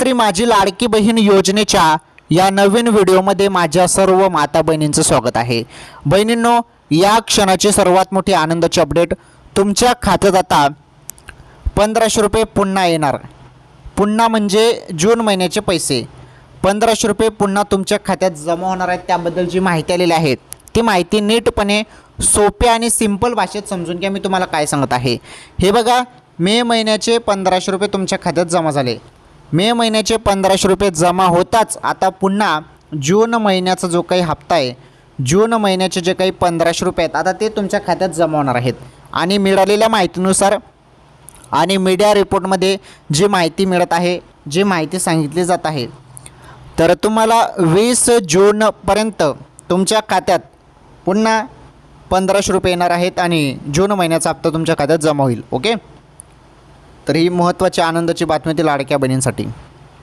मुख्यमंत्री माझी लाडकी बहीण योजनेच्या या नवीन व्हिडिओमध्ये माझ्या सर्व माता बहिणींचं स्वागत आहे। बहिणींनो, या क्षणाची सर्वात मोठी आनंदाची अपडेट, तुमच्या खात्यात आता 1500 रुपये पुन्हा येणार। पुन्हा म्हणजे जून महिन्याचे पैसे 1500 रुपये पुन्हा तुमच्या खात्यात जमा होणार आहेत। त्याबद्दल जी माहिती आलेली आहे ती माहिती नीटपणे सोप्या आणि सिंपल भाषेत समजून घ्या। मी तुम्हाला काय सांगत आहे हे बघा। मे महिन्याचे 1500 रुपये तुमच्या खात्यात जमा झाले। मे महिन्याचे 1500 रुपये जमा होताच आता पुन्हा जून महिन्याचा जो काही हप्ता आहे, जून महिन्याचे जे काही 1500 रुपये आहेत आता ते तुमच्या खात्यात जमा होणार आहेत। आणि मिळालेल्या माहितीनुसार आणि मीडिया रिपोर्टमध्ये जी माहिती मिळत आहे, जी माहिती सांगितली जात आहे, तर तुम्हाला 20 जूनपर्यंत तुमच्या खात्यात पुन्हा 1500 रुपये येणार आहेत आणि जून महिन्याचा हप्ता तुमच्या खात्यात जमा होईल। ओके, तर ही महत्त्वाची आनंदाची बातमी ती लाडक्या बहिणींसाठी।